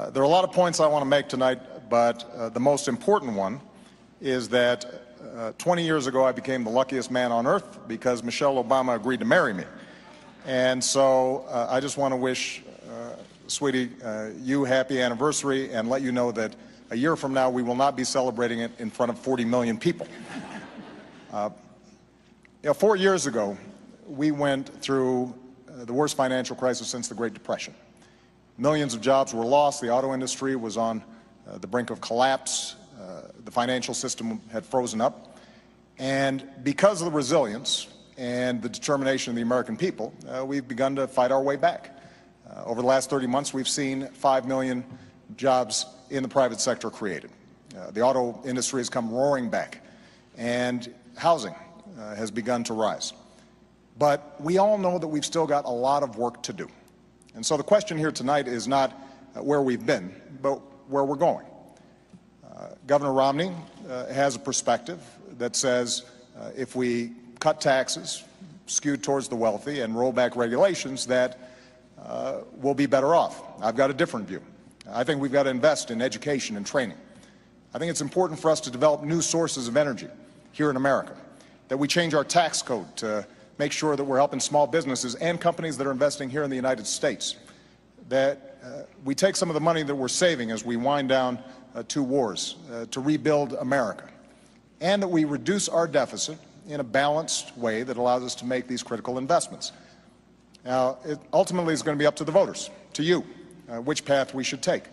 There are a lot of points I want to make tonight, but the most important one is that 20 years ago I became the luckiest man on earth because Michelle Obama agreed to marry me. And so I just want to wish, sweetie, you happy anniversary and let you know that a year from now we will not be celebrating it in front of 40 million people. 4 years ago, we went through the worst financial crisis since the Great Depression. Millions of jobs were lost. The auto industry was on the brink of collapse. The financial system had frozen up. And because of the resilience and the determination of the American people, we've begun to fight our way back. Over the last 30 months, we've seen 5 million jobs in the private sector created. The auto industry has come roaring back, and housing has begun to rise. But we all know that we've still got a lot of work to do. And so the question here tonight is not where we've been, but where we're going. Governor Romney has a perspective that says if we cut taxes skewed towards the wealthy and roll back regulations, that we'll be better off. I've got a different view. I think we've got to invest in education and training. I think it's important for us to develop new sources of energy here in America, that we change our tax code to make sure that we're helping small businesses and companies that are investing here in the United States, that we take some of the money that we're saving as we wind down 2 wars to rebuild America, and that we reduce our deficit in a balanced way that allows us to make these critical investments. Now, it ultimately is going to be up to the voters, to you, which path we should take.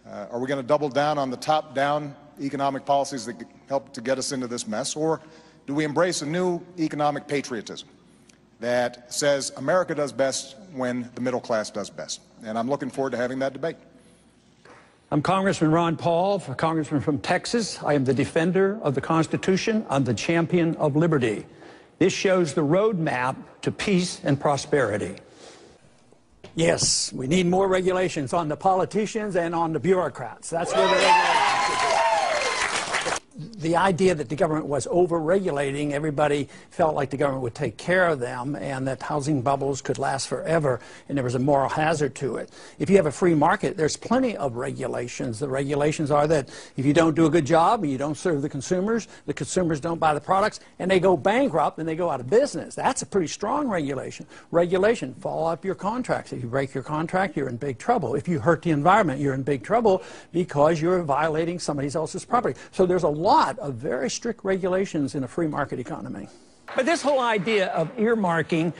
Are we going to double down on the top-down economic policies that help to get us into this mess, or do we embrace a new economic patriotism that says America does best when the middle class does best? And I'm looking forward to having that debate. I'm Congressman Ron Paul, a congressman from Texas. I am the defender of the Constitution. I'm the champion of liberty. This shows the roadmap to peace and prosperity. Yes, we need more regulations on the politicians and on the bureaucrats. That's where the regulations should be. The idea that the government was over-regulating, everybody felt like the government would take care of them and that housing bubbles could last forever, and there was a moral hazard to it. If you have a free market, there's plenty of regulations. The regulations are that if you don't do a good job and you don't serve the consumers don't buy the products, and they go bankrupt and they go out of business. That's a pretty strong regulation. Regulation, follow up your contracts. If you break your contract, you're in big trouble. If you hurt the environment, you're in big trouble because you're violating somebody else's property. So there's a lot of very strict regulations in a free market economy. But this whole idea of earmarking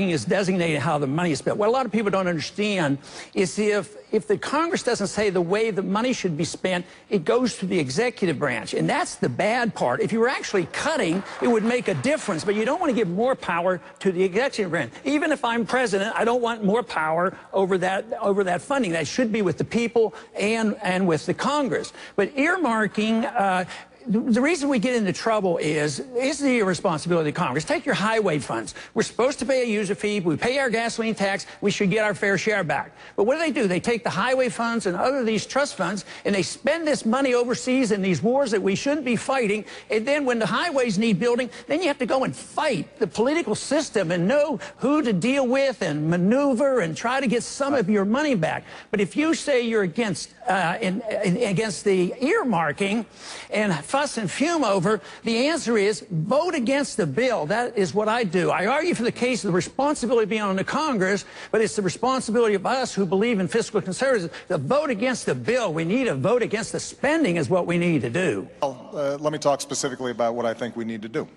is designating how the money is spent. What a lot of people don't understand is if the Congress doesn't say the way the money should be spent, it goes to the executive branch. And that's the bad part. If you were actually cutting, it would make a difference. But you don't want to give more power to the executive branch. Even if I'm president, I don't want more power over that funding. That should be with the people and with the Congress. But earmarking, the reason we get into trouble is the irresponsibility of Congress. Take your highway funds. We're supposed to pay a user fee. We pay our gasoline tax. We should get our fair share back. But what do? They take the highway funds and other these trust funds, and they spend this money overseas in these wars that we shouldn't be fighting. And then when the highways need building, then you have to go and fight the political system and know who to deal with and maneuver and try to get some of your money back. But if you say you're against the earmarking and fuss and fume over, the answer is vote against the bill. That is what I do. I argue for the case of the responsibility being on the Congress, but it's the responsibility of us who believe in fiscal conservatism to vote against the bill. We need to vote against the spending is what we need to do. Well, let me talk specifically about what I think we need to do.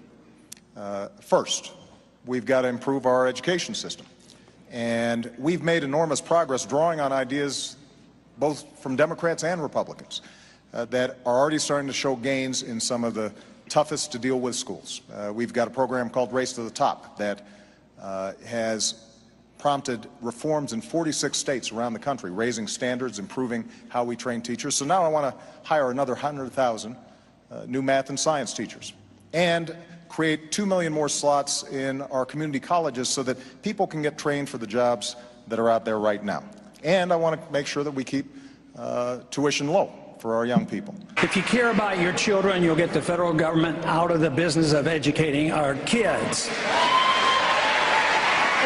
First, we've got to improve our education system. And we've made enormous progress drawing on ideas both from Democrats and Republicans that are already starting to show gains in some of the toughest to deal with schools. We've got a program called Race to the Top that has prompted reforms in 46 states around the country, raising standards, improving how we train teachers. So now I want to hire another 100,000 new math and science teachers and create 2 million more slots in our community colleges so that people can get trained for the jobs that are out there right now. And I want to make sure that we keep tuition low for our young people. If you care about your children, you'll get the federal government out of the business of educating our kids.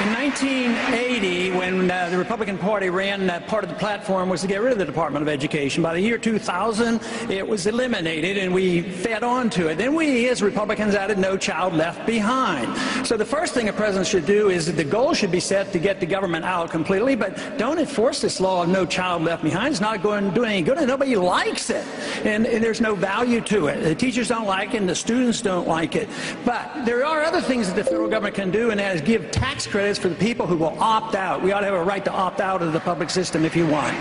In 1980, when the Republican Party ran, part of the platform was to get rid of the Department of Education. By the year 2000, it was eliminated, and we fed on to it. Then we, as Republicans, added No Child Left Behind. So the first thing a president should do is that the goal should be set to get the government out completely, but don't enforce this law of No Child Left Behind. It's not going to do any good, and nobody likes it, and there's no value to it. The teachers don't like it, and the students don't like it. But there are other things that the federal government can do, and that is give tax credits for the people who will opt out. We ought to have a right to opt out of the public system if you want.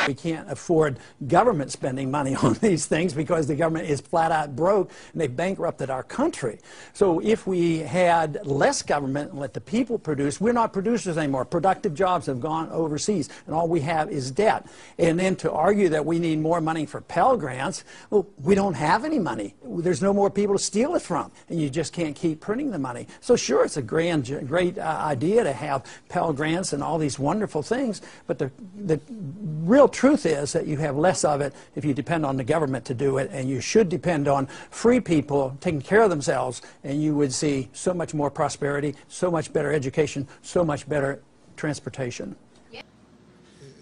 We can't afford government spending money on these things because the government is flat out broke and they've bankrupted our country. So if we had less government and let the people produce, we're not producers anymore. Productive jobs have gone overseas and all we have is debt. And then to argue that we need more money for Pell Grants, well, we don't have any money. There's no more people to steal it from, and you just can't keep printing the money. So sure, it's a great idea to have Pell Grants and all these wonderful things, but the real truth is that you have less of it if you depend on the government to do it, and you should depend on free people taking care of themselves, and you would see so much more prosperity, so much better education, so much better transportation.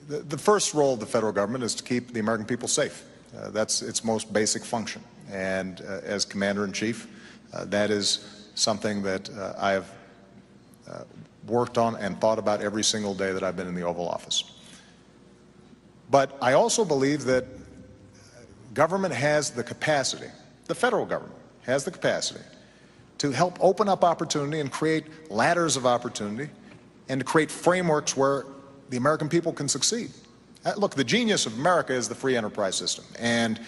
The first role of the federal government is to keep the American people safe. That's its most basic function. And as Commander-in-Chief, that is something that I have worked on and thought about every single day that I've been in the Oval Office. But I also believe that government has the capacity, the federal government has the capacity, to help open up opportunity and create ladders of opportunity and to create frameworks where the American people can succeed. Look, the genius of America is the free enterprise system and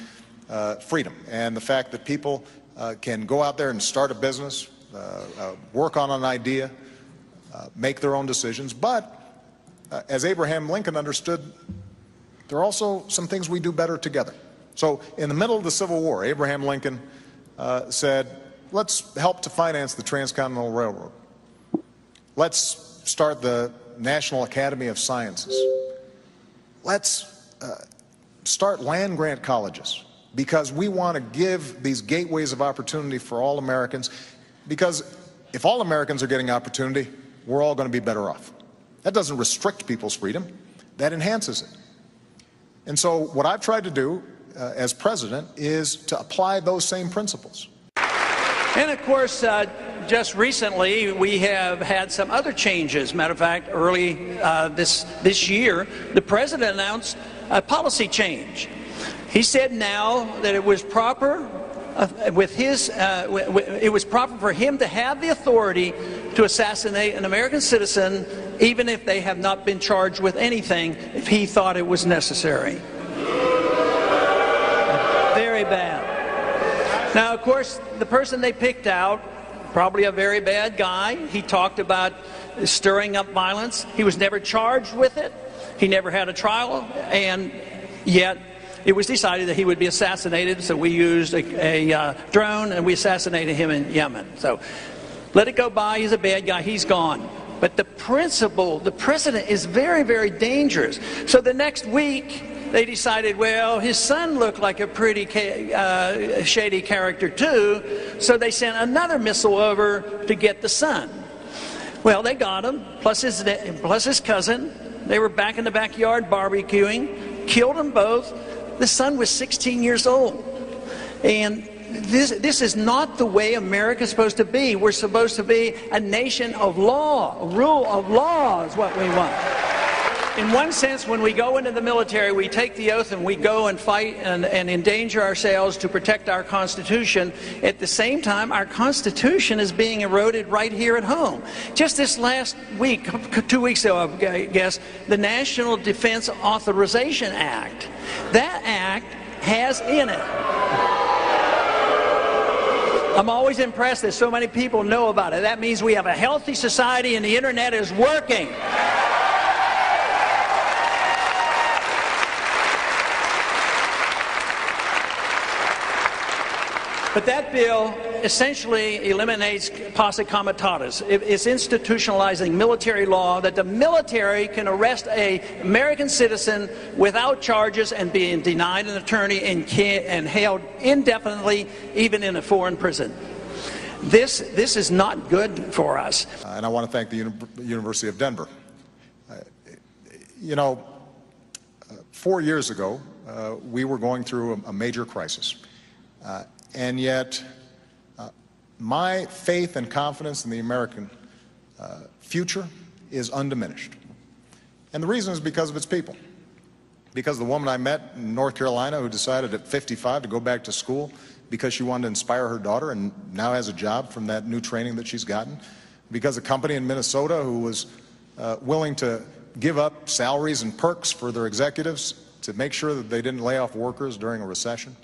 freedom, and the fact that people can go out there and start a business, work on an idea, make their own decisions. But as Abraham Lincoln understood, there are also some things we do better together. So in the middle of the Civil War, Abraham Lincoln said, let's help to finance the Transcontinental Railroad. Let's start the National Academy of Sciences. Let's start land-grant colleges, because we want to give these gateways of opportunity for all Americans, because if all Americans are getting opportunity, we're all going to be better off. That doesn't restrict people's freedom, that enhances it. And so what I've tried to do as president is to apply those same principles. And of course, just recently we have had some other changes. Matter of fact, early this year, the president announced a policy change. He said now that it was proper it was proper for him to have the authority to assassinate an American citizen, even if they have not been charged with anything, if he thought it was necessary. Very bad. Now, of course, the person they picked out, probably a very bad guy. He talked about stirring up violence. He was never charged with it. He never had a trial, and yet it was decided that he would be assassinated, so we used a drone and we assassinated him in Yemen. So let it go by. He's a bad guy. He's gone. But the principle, the precedent is very, very dangerous. So the next week, they decided, well, his son looked like a pretty shady character too, so they sent another missile over to get the son. Well, they got him, plus his cousin. They were back in the backyard barbecuing, killed them both. The son was 16 years old. And this is not the way America's supposed to be. We're supposed to be a nation of law. A rule of law is what we want. In one sense, when we go into the military, we take the oath and we go and fight and endanger ourselves to protect our Constitution. At the same time, our Constitution is being eroded right here at home. Just this last week, 2 weeks ago, I guess, the National Defense Authorization Act. That act has in it. I'm always impressed that so many people know about it. That means we have a healthy society and the internet is working. But that bill essentially eliminates posse comitatus. It's institutionalizing military law that the military can arrest an American citizen without charges and being denied an attorney and held indefinitely, even in a foreign prison. This is not good for us. And I want to thank the University of Denver. You know, 4 years ago, we were going through a major crisis. And yet, my faith and confidence in the American future is undiminished. And the reason is because of its people. Because the woman I met in North Carolina who decided at 55 to go back to school because she wanted to inspire her daughter and now has a job from that new training that she's gotten. Because a company in Minnesota who was willing to give up salaries and perks for their executives to make sure that they didn't lay off workers during a recession.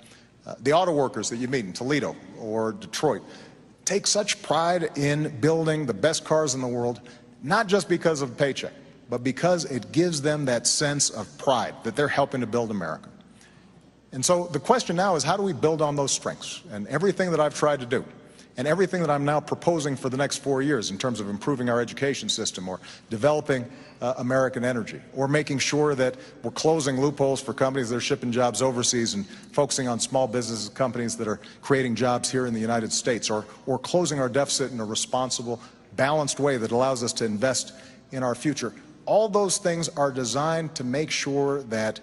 The auto workers that you meet in Toledo or Detroit take such pride in building the best cars in the world, not just because of a paycheck, but because it gives them that sense of pride that they're helping to build America. And so the question now is, how do we build on those strengths? And everything that I've tried to do, and everything that I'm now proposing for the next 4 years in terms of improving our education system or developing American energy, or making sure that we're closing loopholes for companies that are shipping jobs overseas and focusing on small business companies that are creating jobs here in the United States, or closing our deficit in a responsible, balanced way that allows us to invest in our future. All those things are designed to make sure that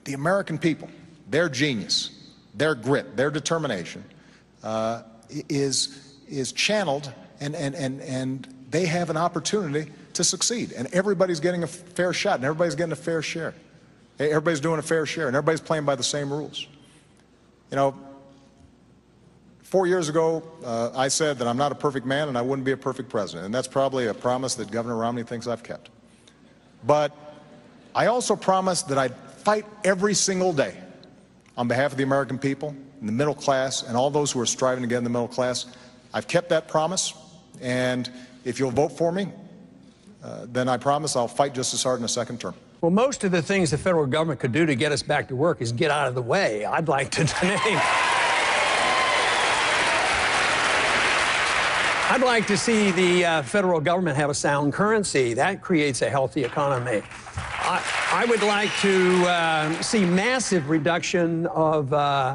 the American people, their genius, their grit, their determination is channeled, and they have an opportunity to succeed. And everybody's getting a fair shot, and everybody's getting a fair share. Everybody's doing a fair share, and everybody's playing by the same rules. You know, 4 years ago, I said that I'm not a perfect man and I wouldn't be a perfect president. And that's probably a promise that Governor Romney thinks I've kept. But I also promised that I'd fight every single day on behalf of the American people, and the middle class, and all those who are striving to get in the middle class. I've kept that promise, and if you'll vote for me, then I promise I'll fight just as hard in a second term. Well, most of the things the federal government could do to get us back to work is get out of the way. I'd like to name. I'd like to see the federal government have a sound currency. That creates a healthy economy. I would like to see massive reduction of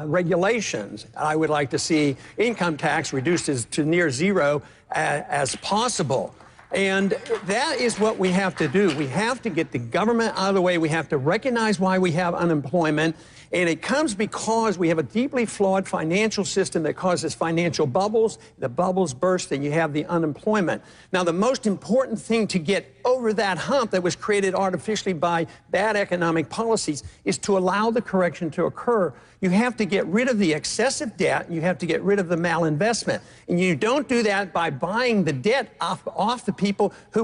regulations. I would like to see income tax reduced to near zero as possible. And that is what we have to do. We have to get the government out of the way. We have to recognize why we have unemployment. And it comes because we have a deeply flawed financial system that causes financial bubbles. The bubbles burst and you have the unemployment. Now, the most important thing to get over that hump that was created artificially by bad economic policies is to allow the correction to occur. You have to get rid of the excessive debt, and you have to get rid of the malinvestment. And you don't do that by buying the debt off the people who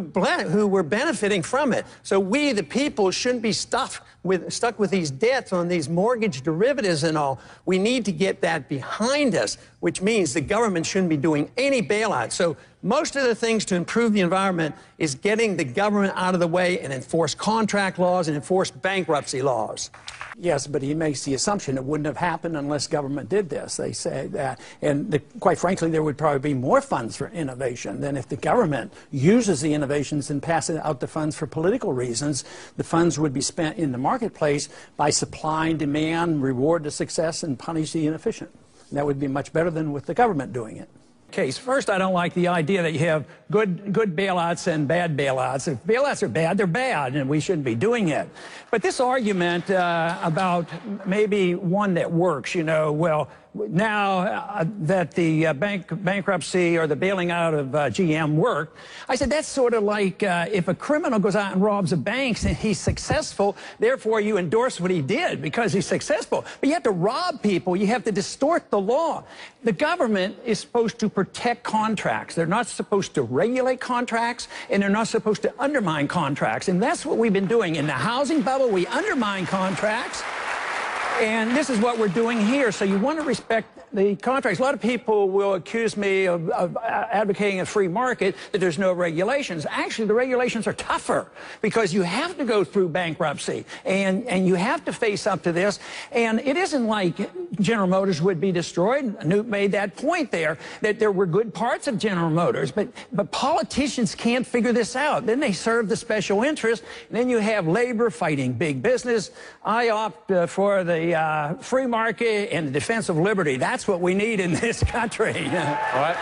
were benefiting from it. So we, the people, shouldn't be stuck with these debts on these mortgage derivatives and all. We need to get that behind us, which means the government shouldn't be doing any bailout. So most of the things to improve the environment is getting the government out of the way and enforce contract laws and enforce bankruptcy laws. Yes, but he makes the assumption it wouldn't have happened unless government did this. They say that. And quite frankly, there would probably be more funds for innovation than if the government uses the innovations and passes out the funds for political reasons. The funds would be spent in the marketplace by supply and demand, reward the success, and punish the inefficient. And that would be much better than with the government doing it. Case. First, I don't like the idea that you have good bailouts and bad bailouts. If bailouts are bad, they're bad, and we shouldn't be doing it. But this argument about maybe one that works, you know, well, now that the bankruptcy or the bailing out of GM worked, I said that's sort of like if a criminal goes out and robs a bank and he's successful, therefore you endorse what he did because he's successful. But you have to rob people. You have to distort the law. The government is supposed to protect contracts. They're not supposed to regulate contracts, and they're not supposed to undermine contracts. And that's what we've been doing. In the housing bubble, we undermine contracts. And this is what we're doing here. So you want to respect the contracts. A lot of people will accuse me of advocating a free market, that there's no regulations. Actually, the regulations are tougher because you have to go through bankruptcy and you have to face up to this. And it isn't like General Motors would be destroyed. Newt made that point there, that there were good parts of General Motors, but politicians can't figure this out. Then they serve the special interest, and then you have labor fighting big business. I opt for the free market and the defense of liberty. That's what we need in this country. All right.